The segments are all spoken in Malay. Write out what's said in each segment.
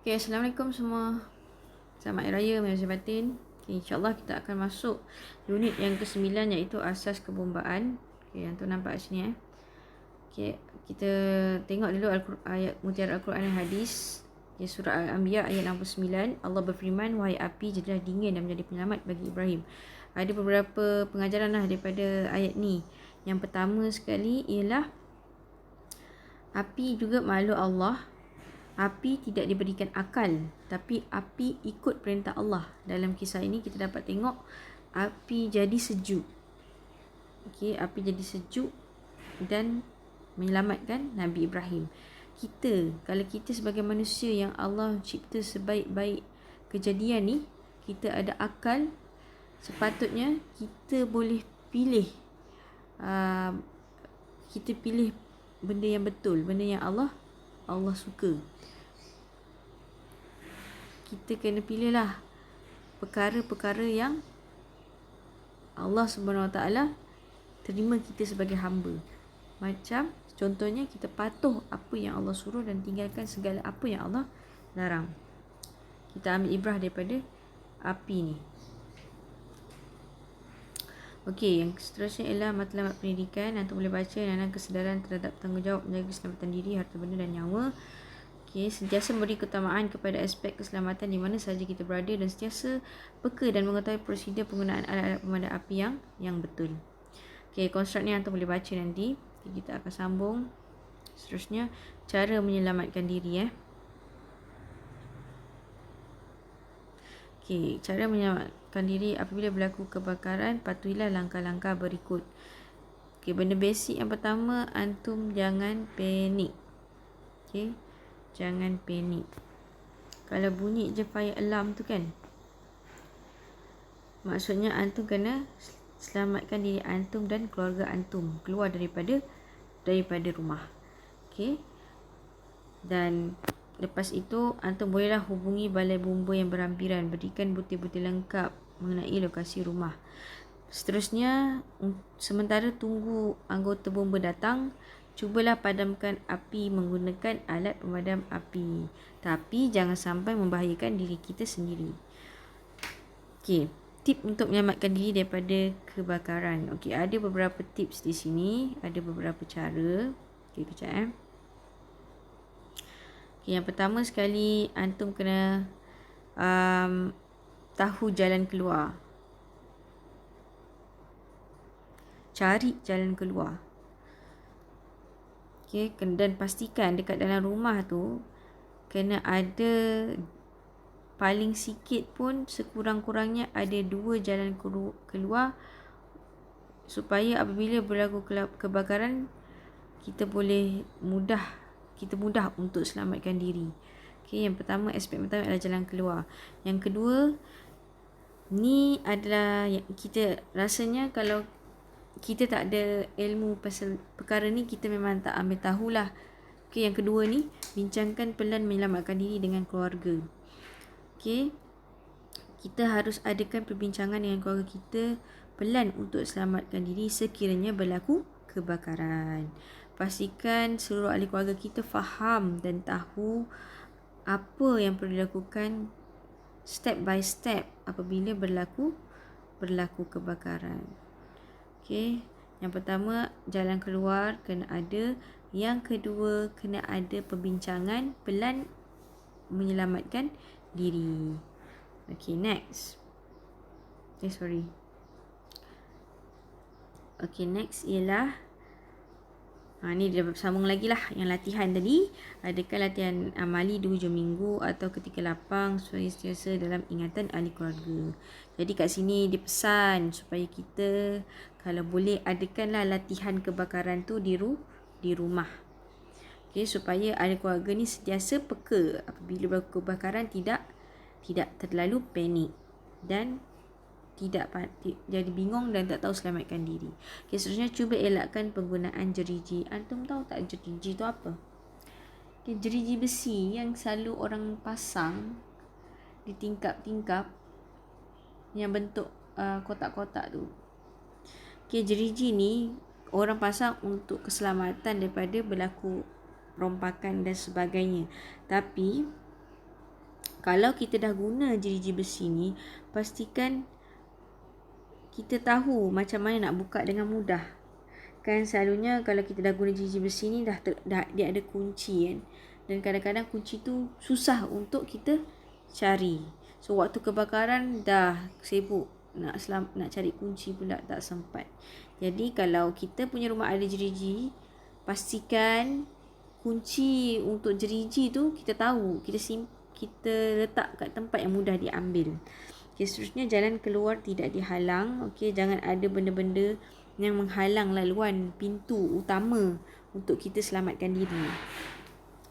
Okay, Assalamualaikum semua. Selamat Hari Raya Mahfuz Batin. Okay, InsyaAllah kita akan masuk unit yang ke-9 iaitu asas kebombaan. Okay, yang tu nampak kat sini. Okay, kita tengok dulu ayat mutiara Al-Quran dan Hadis. Okay, surah Al-Anbiya ayat 69. Allah berfirman, wahai api, jadilah dingin dan menjadi penyelamat bagi Ibrahim. Ada beberapa pengajaran daripada ayat ni. Yang pertama sekali ialah api juga makhluk Allah. Api tidak diberikan akal, tapi api ikut perintah Allah. Dalam kisah ini kita dapat tengok api jadi sejuk. Okey, api jadi sejuk dan menyelamatkan Nabi Ibrahim. Kalau kita sebagai manusia yang Allah cipta sebaik-baik kejadian ni, kita ada akal, sepatutnya kita boleh pilih kita pilih benda yang betul, benda yang Allah suka. Kita kena pilihlah perkara-perkara yang Allah SWT terima kita sebagai hamba. Macam contohnya kita patuh apa yang Allah suruh dan tinggalkan segala apa yang Allah larang. Kita ambil ibrah daripada api ni. Okey, yang seterusnya ialah matlamat pendidikan. Antum boleh baca dan kesedaran terhadap tanggungjawab menjaga keselamatan diri, harta benda dan nyawa. Okay, sentiasa memberi keutamaan kepada aspek keselamatan di mana sahaja kita berada dan sentiasa peka dan mengetahui prosedur penggunaan alat-alat pemadam api yang betul. Okay, konstruk ni antum boleh baca nanti. Okay, kita akan sambung. Seterusnya, cara menyelamatkan diri. Okay, cara menyelamatkan diri apabila berlaku kebakaran, patuhilah langkah-langkah berikut. Okay, benda basic yang pertama, antum jangan panik. Okay, jangan panik. Kalau bunyi je fire alarm tu kan, maksudnya antum kena selamatkan diri antum dan keluarga antum keluar daripada rumah. Okey. Dan lepas itu antum bolehlah hubungi balai bomba yang berhampiran, berikan butir-butir lengkap mengenai lokasi rumah. Seterusnya, sementara tunggu anggota bomba datang, cubalah padamkan api menggunakan alat pemadam api. Tapi jangan sampai membahayakan diri kita sendiri. Okey, tip untuk menyelamatkan diri daripada kebakaran. Okey, ada beberapa tips di sini, ada beberapa cara. Okey, kejap Okey, yang pertama sekali antum kena tahu jalan keluar. Cari jalan keluar. Okay, dan pastikan dekat dalam rumah tu kena ada paling sikit pun sekurang-kurangnya ada 2 jalan keluar supaya apabila berlaku kebakaran kita mudah untuk selamatkan diri. Okay, yang pertama, aspek pertama adalah jalan keluar. Yang kedua, ni adalah kita rasanya kalau kita tak ada ilmu pasal perkara ni, kita memang tak ambil tahulah. Okey, yang kedua ni, bincangkan pelan menyelamatkan diri dengan keluarga. Okey, kita harus adakan perbincangan dengan keluarga kita pelan untuk selamatkan diri sekiranya berlaku kebakaran. Pastikan seluruh ahli keluarga kita faham dan tahu apa yang perlu dilakukan step by step apabila berlaku kebakaran. Okey, yang pertama jalan keluar kena ada, yang kedua kena ada perbincangan pelan menyelamatkan diri. Okey, next. Okey, next ialah ni dia sambung lagi lah yang latihan tadi. Adakah latihan amali di hujung minggu atau ketika lapang supaya sentiasa dalam ingatan ahli keluarga. Jadi kat sini dia pesan supaya kita kalau boleh adakanlah latihan kebakaran tu di rumah. Okey, supaya ahli keluarga ni sentiasa peka apabila berlaku kebakaran, tidak terlalu panik dan tidak jadi bingung dan tak tahu selamatkan diri. Okay, seterusnya cuba elakkan penggunaan jeriji. Antum tahu tak jeriji tu apa? Okay, jeriji besi yang selalu orang pasang di tingkap-tingkap yang bentuk kotak-kotak tu. Okay, jeriji ni orang pasang untuk keselamatan daripada berlaku rompakan dan sebagainya. Tapi Kalau kita dah guna jeruji besi ni, pastikan kita tahu macam mana nak buka dengan mudah. Kan selalunya kalau kita dah guna jeruji besi ni dah dia ada kunci kan. Dan kadang-kadang kunci tu susah untuk kita cari. So waktu kebakaran dah sibuk nak cari kunci pula tak sempat. Jadi kalau kita punya rumah ada jeruji, pastikan kunci untuk jeruji tu kita tahu, kita letak kat tempat yang mudah diambil. Okay, seterusnya jalan keluar tidak dihalang. Okay, jangan ada benda-benda yang menghalang laluan pintu utama untuk kita selamatkan diri.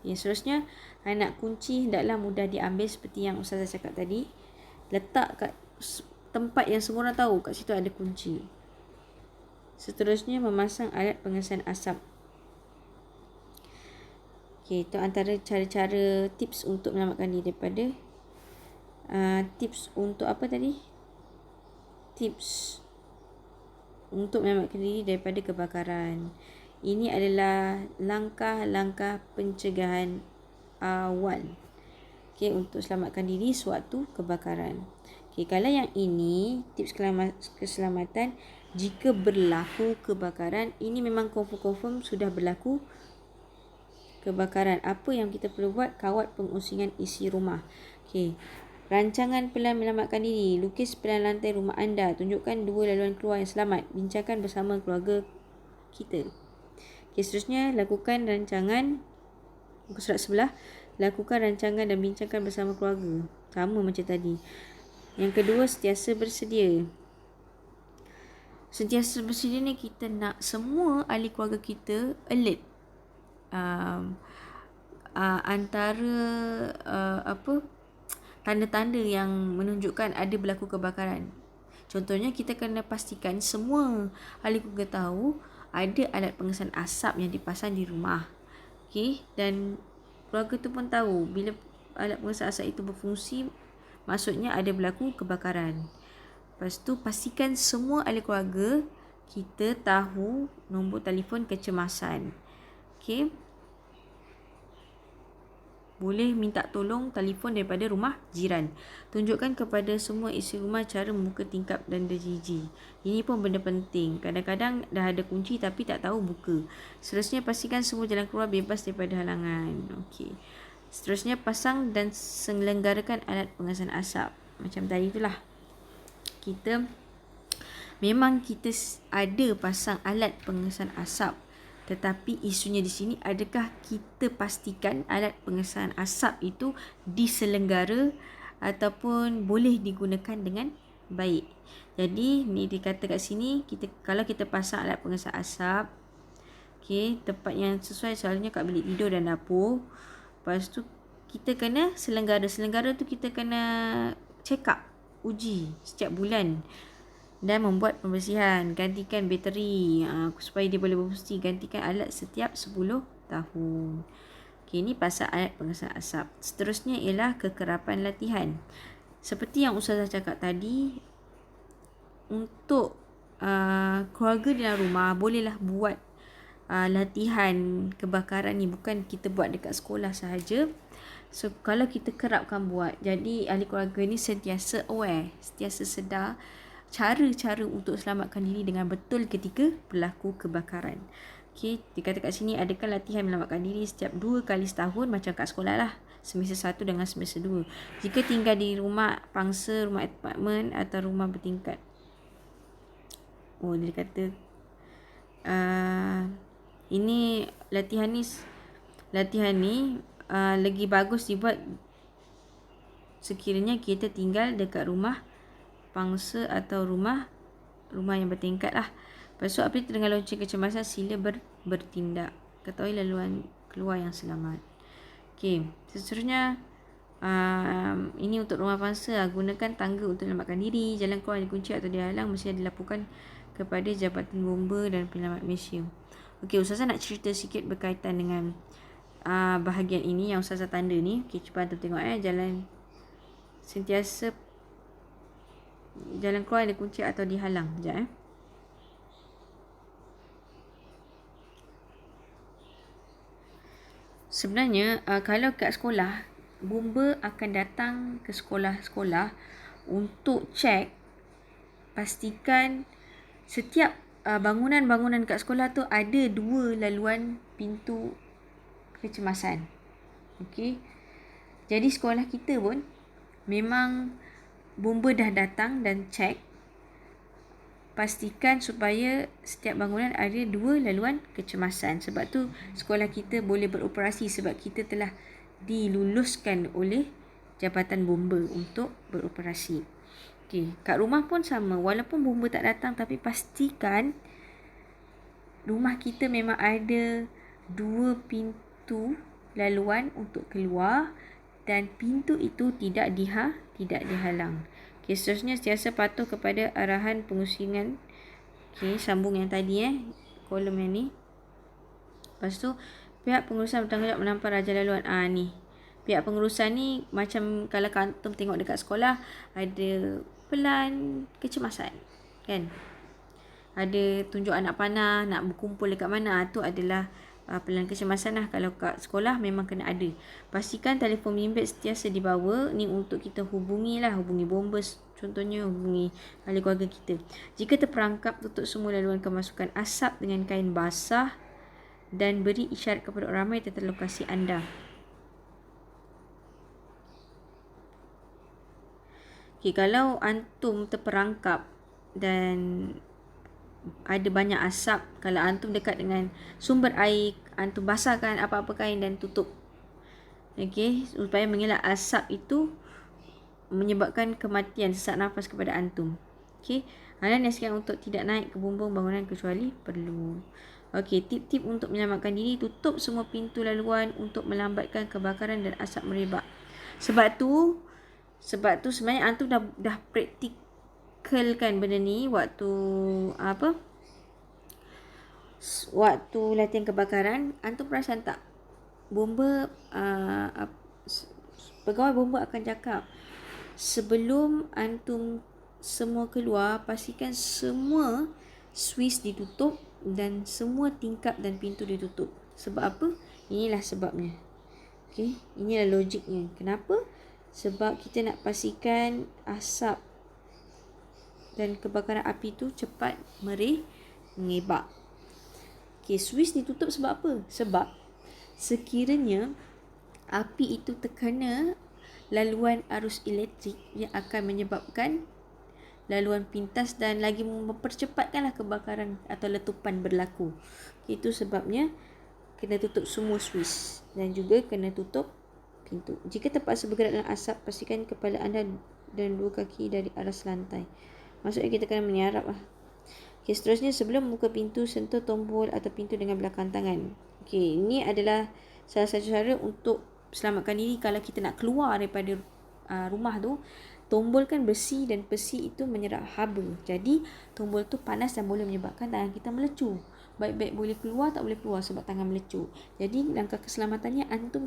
Okay, seterusnya anak kunci hendaklah mudah diambil seperti yang Ustazah cakap tadi. Letak kat tempat yang semua orang tahu, kat situ ada kunci. Seterusnya memasang alat pengesan asap. Okay, itu antara cara-cara tips untuk menyelamatkan diri daripada tips untuk apa tadi? Tips untuk menyelamatkan diri daripada kebakaran. Ini adalah langkah-langkah pencegahan awal. Okay, untuk selamatkan diri sewaktu kebakaran. Okay, kalau yang ini tips keselamatan jika berlaku kebakaran, ini memang confirm sudah berlaku kebakaran. Apa yang kita perlu buat? Kawat pengusingan isi rumah. Okay. Rancangan pelan menyelamatkan diri. Lukis pelan lantai rumah anda. Tunjukkan 2 laluan keluar yang selamat. Bincangkan bersama keluarga kita. Okay, seterusnya lakukan rancangan. Muka surat sebelah. Lakukan rancangan dan bincangkan bersama keluarga. Sama macam tadi. Yang kedua, sentiasa bersedia. Sentiasa bersedia ni kita nak semua ahli keluarga kita alert. Antara tanda-tanda yang menunjukkan ada berlaku kebakaran. Contohnya kita kena pastikan semua ahli keluarga tahu ada alat pengesan asap yang dipasang di rumah. Okey, dan keluarga tu pun tahu bila alat pengesan asap itu berfungsi, maksudnya ada berlaku kebakaran. Lepas tu pastikan semua ahli keluarga kita tahu nombor telefon kecemasan. Okey. Boleh minta tolong telefon daripada rumah jiran. Tunjukkan kepada semua isi rumah cara membuka tingkap dan jeruji. Ini pun benda penting. Kadang-kadang dah ada kunci tapi tak tahu buka. Seterusnya pastikan semua jalan keluar bebas daripada halangan. Okey. Seterusnya pasang dan selenggarakan alat pengesan asap. Macam tadi itulah. Memang kita ada pasang alat pengesan asap. Tetapi isunya di sini, adakah kita pastikan alat pengesan asap itu diselenggara ataupun boleh digunakan dengan baik. Jadi ni dikata kat sini, kalau kita pasang alat pengesan asap, okay, tempat yang sesuai selalunya kat bilik tidur dan dapur. Lepas tu kita kena selenggara tu kita kena check up, uji setiap bulan. Dan membuat pembersihan, gantikan bateri supaya dia boleh berfungsi, gantikan alat setiap 10 tahun. Okay, ini pasal alat pengesan asap. Seterusnya ialah kekerapan latihan. Seperti yang Ustazah cakap tadi, untuk keluarga dalam rumah bolehlah buat latihan kebakaran ni, bukan kita buat dekat sekolah sahaja. So kalau kita kerapkan buat, jadi ahli keluarga ni sentiasa aware, sentiasa sedar cara-cara untuk selamatkan diri dengan betul ketika berlaku kebakaran. Okey, dikata kat sini, adakah latihan menyelamatkan diri setiap 2 kali setahun macam kat sekolah lah, semester 1 dengan semester 2. Jika tinggal di rumah pangsa, rumah apartmen atau rumah bertingkat. Oh, dia kata ini latihan ni lagi bagus dibuat sekiranya kita tinggal dekat rumah pangsa atau rumah yang bertingkat lah. Lepas tu apabila terdengar lonceng kecemasan, sila bertindak. Ketahui laluan keluar yang selamat. Okey, seterusnya ini untuk rumah pangsa, gunakan tangga untuk menyelamatkan diri. Jalan keluar yang dikunci atau dihalang mesti dilaporkan kepada Jabatan Bomba dan Penyelamat Malaysia. Okey, Ustazah nak cerita sikit berkaitan dengan bahagian ini yang Ustazah tanda ni. Okey, cuba antum tengok jalan keluar yang dikunci atau dihalang. Sekejap Sebenarnya kalau kat sekolah bomba akan datang ke sekolah-sekolah untuk cek, pastikan setiap bangunan-bangunan kat sekolah tu ada 2 laluan pintu kecemasan. Okey. Jadi sekolah kita pun memang bomba dah datang dan cek, pastikan supaya setiap bangunan ada 2 laluan kecemasan. Sebab tu sekolah kita boleh beroperasi sebab kita telah diluluskan oleh Jabatan Bomba untuk beroperasi. Okey, kat rumah pun sama. Walaupun bomba tak datang tapi pastikan rumah kita memang ada 2 pintu laluan untuk keluar dan pintu itu tidak dihalang. Okey, seterusnya sentiasa patuh kepada arahan pengusingan. Okey, sambung yang tadi kolom yang ni. Lepas tu pihak pengurusan bertanggungjawab menampar raja laluan. Ni. Pihak pengurusan ni macam kalau antum tengok dekat sekolah ada pelan kecemasan. Kan? Ada tunjuk anak panah, nak berkumpul dekat mana, tu adalah pelan kecemasan lah. Kalau kat sekolah memang kena ada. Pastikan telefon bimbit sentiasa dibawa. Ni untuk kita hubungi bomba, contohnya hubungi ahli keluarga kita. Jika terperangkap, tutup semua laluan kemasukan asap dengan kain basah dan beri isyarat kepada orang ramai tentang lokasi anda. Okay, kalau antum terperangkap dan ada banyak asap, kalau antum dekat dengan sumber air, antum basahkan apa-apa kain dan tutup. Okey, supaya mengelak asap itu menyebabkan kematian sesak nafas kepada antum. Okey, anda nasihatkan untuk tidak naik ke bumbung bangunan kecuali perlu. Okey, tip-tip untuk menyelamatkan diri: tutup semua pintu laluan untuk melambatkan kebakaran dan asap merebak. Sebab tu sebenarnya antum dah praktikalkan benda ni waktu waktu latihan kebakaran. Antum perasan tak, bomba pegawai bomba akan cakap, sebelum antum semua keluar, pastikan semua switch ditutup dan semua tingkap dan pintu ditutup. Sebab apa? Inilah sebabnya. Okey, inilah logiknya. Kenapa? Sebab kita nak pastikan asap dan kebakaran api tu cepat mengebak. Okey, switch ditutup sebab apa? Sebab sekiranya api itu terkena laluan arus elektrik, yang akan menyebabkan laluan pintas dan lagi mempercepatkanlah kebakaran atau letupan berlaku. Itu sebabnya kena tutup semua switch dan juga kena tutup pintu. Jika terpaksa bergerak dengan asap, pastikan kepala anda dan 2 kaki dari aras lantai. Maksudnya kita kena menyarap lah. Okay, seterusnya, sebelum membuka pintu, sentuh tombol atau pintu dengan belakang tangan. Okay, ini adalah salah satu cara untuk selamatkan diri kalau kita nak keluar daripada rumah tu. Tombol kan besi dan besi itu menyerap haba. Jadi tombol tu panas dan boleh menyebabkan tangan kita melecu. Baik-baik boleh keluar, tak boleh keluar sebab tangan melecu. Jadi langkah keselamatannya, antum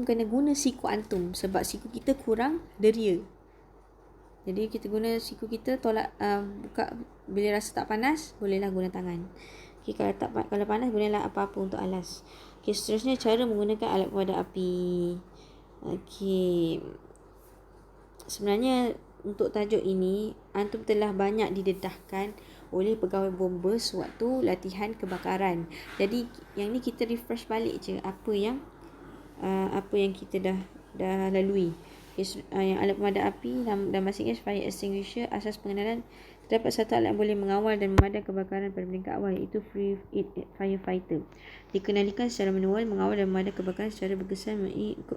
kena guna siku antum sebab siku kita kurang deria. Jadi kita guna siku kita, tolak buka bila rasa tak panas, bolehlah guna tangan. Okay, kalau panas bolehlah apa-apa untuk alas. Okay, seterusnya cara menggunakan alat pemadam api. Okay, sebenarnya untuk tajuk ini antum telah banyak didedahkan oleh pegawai bomba sewaktu latihan kebakaran. Jadi yang ni kita refresh balik je apa yang kita dah lalui. Yang alat pemadam api dan bahasa Inggeris fire extinguisher. Asas pengenalan: terdapat satu alat yang boleh mengawal dan memadam kebakaran pada peringkat awal, iaitu free firefighter. Dikenalikan secara manual, mengawal dan memadam kebakaran secara berkesan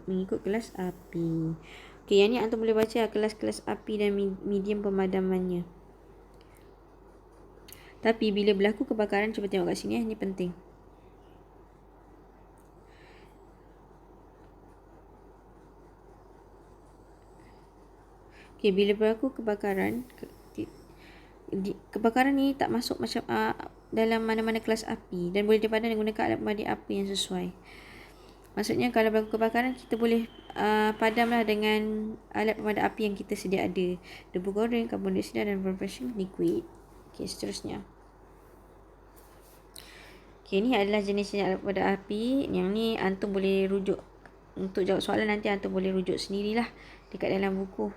mengikut kelas api. Okey, yang ni antum boleh baca kelas-kelas api dan medium pemadamannya. Tapi bila berlaku kebakaran, cuba tengok kat sini, ini penting. Okay, bila berlaku kebakaran, kebakaran ni tak masuk macam dalam mana-mana kelas api dan boleh dipadam dengan menggunakan alat pemadam api yang sesuai. Maksudnya kalau berlaku kebakaran, kita boleh padamlah dengan alat pemadam api yang kita sedia ada. Debu goreng, karbon dioksida dan professional liquid. Okay, seterusnya. Okey, ni adalah jenis-jenis alat pemadam api. Yang ni antum boleh rujuk. Untuk jawab soalan nanti antum boleh rujuk sendirilah dekat dalam buku.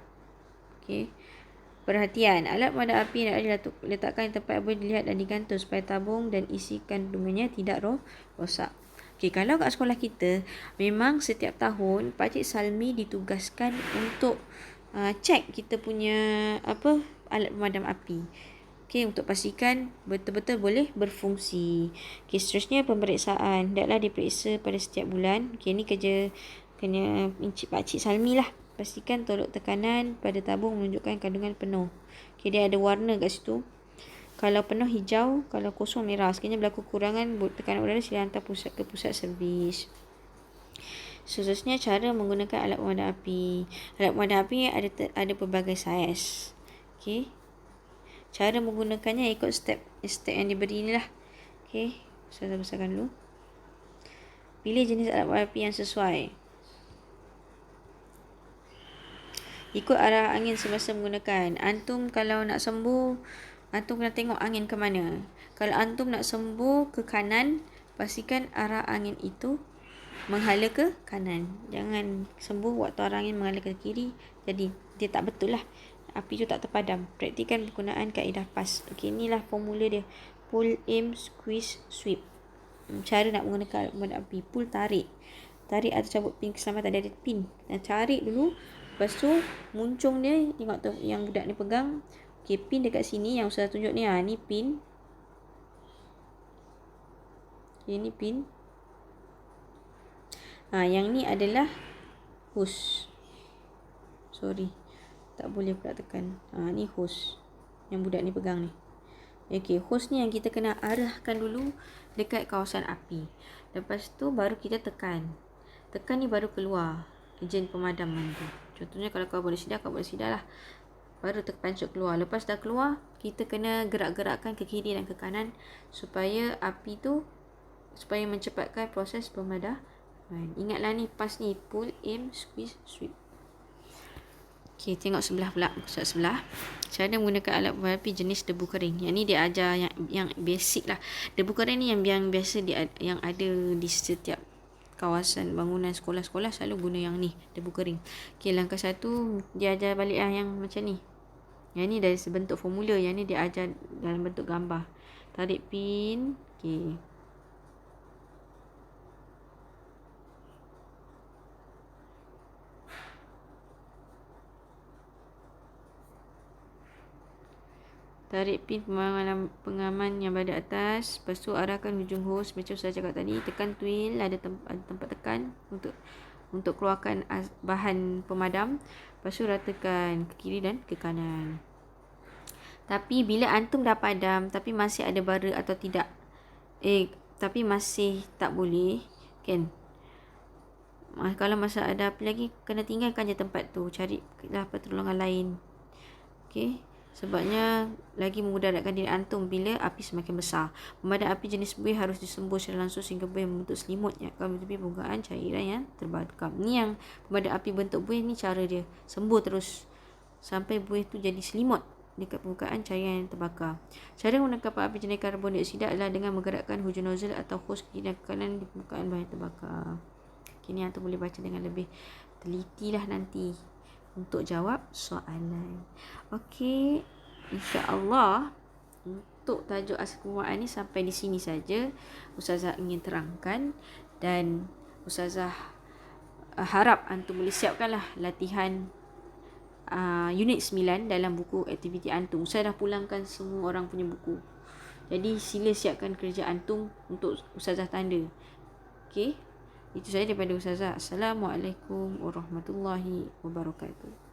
Okey. Perhatian, alat pemadam api nak diletakkan di tempat yang boleh dilihat dan digantung supaya tabung dan isi kandungannya tidak rosak. Okey, kalau kat sekolah kita, memang setiap tahun Pakcik Salmi ditugaskan untuk cek kita punya alat pemadam api. Okey, untuk pastikan betul-betul boleh berfungsi. Okey, seterusnya pemeriksaan. Hendaklah diperiksa pada setiap bulan. Okey, ni kerja kena Pakcik Salmi lah. Pastikan tolok tekanan pada tabung menunjukkan kandungan penuh. Okey, dia ada warna kat situ. Kalau penuh hijau, kalau kosong merah. Sekiranya berlaku kurangan tekanan udara, sila hantar ke pusat servis. Seterusnya cara menggunakan alat pemadam api. Alat pemadam api ada pelbagai saiz. Okey. Cara menggunakannya ikut step yang diberi ni lah. Okey, saya besarkan dulu. Pilih jenis alat pemadam api yang sesuai. Ikut arah angin semasa menggunakan. Antum kalau nak sembuh, antum kena tengok angin ke mana. Kalau antum nak sembuh ke kanan, pastikan arah angin itu menghala ke kanan. Jangan sembuh waktu arah angin menghala ke kiri. Jadi dia tak betul lah. Api tu tak terpadam. Praktikan penggunaan kaedah PAS. Okey, inilah formula dia. Pull, aim, squeeze, sweep. Cara nak menggunakan pemadam api. Pull, tarik. Tarik atau cabut pin keselamatan. Ada pin. Dan tarik dulu. Lepas tu muncung dia. Tengok tu yang budak ni pegang. Okey, pin dekat sini yang ustaz tunjuk ni. Ni pin. Okay, ni pin. Yang ni adalah hose. Sorry, tak boleh pula tekan. Ni hose yang budak ni pegang ni. Okey, hose ni yang kita kena arahkan dulu dekat kawasan api. Lepas tu baru kita tekan. Tekan ni baru keluar ejen pemadaman tu. Contohnya kalau kau boleh sidar lah. Baru terpancuk keluar. Lepas dah keluar, kita kena gerak-gerakkan ke kiri dan ke kanan supaya api tu, supaya mencepatkan proses pemadaman. Ingatlah ni PAS ni. Pull, aim, squeeze, sweep. Okey, tengok sebelah pula. Pusat sebelah. Cara menggunakan alat pemadam api jenis debu kering. Yang ni dia ajar yang basic lah. Debu kering ni yang biasa yang ada di setiap kawasan bangunan sekolah-sekolah selalu guna yang ni, debu kering. Okey, langkah 1 dia ajar balik yang macam ni. Yang ni dari sebentuk formula. Yang ni dia ajar dalam bentuk gambar. Tarik pin. Okey. Tarik pin pengaman yang berada atas. Lepas tu arahkan hujung hose macam saya cakap tadi. Tekan twill, ada tempat tekan untuk keluarkan bahan pemadam. Lepas tu ratakan ke kiri dan ke kanan. Tapi bila antum dah padam tapi masih ada bara atau tidak, tapi masih tak boleh, kan? Kalau masih ada api lagi, kena tinggalkan je tempat tu. Carilah pertolongan lain. Okey. Sebabnya lagi memudaratkan diri antum bila api semakin besar. Pemadam api jenis buih harus disembur secara langsung sehingga buih membentuk selimut yang akan melebihi penggunaan cairan yang terbakar. Ni yang pemadam api bentuk buih ni, cara dia sembur terus sampai buih tu jadi selimut dekat permukaan cairan yang terbakar. Cara menggunakan pemadam api jenis karbon dioksida adalah dengan menggerakkan hujung nozzle atau hose kiri dan kanan di permukaan bahan yang terbakar. Kini antum boleh baca dengan lebih teliti lah nanti untuk jawab soalan. Okey, insya-Allah untuk tajuk asal kemulaan ni sampai di sini saja Ustazah ingin terangkan, dan Ustazah harap antum boleh siapkanlah latihan unit 9 dalam buku aktiviti antum. Saya dah pulangkan semua orang punya buku. Jadi sila siapkan kerja antum untuk Ustazah tanda. Okey. Itu saja daripada Ustazah. Assalamualaikum warahmatullahi wabarakatuh.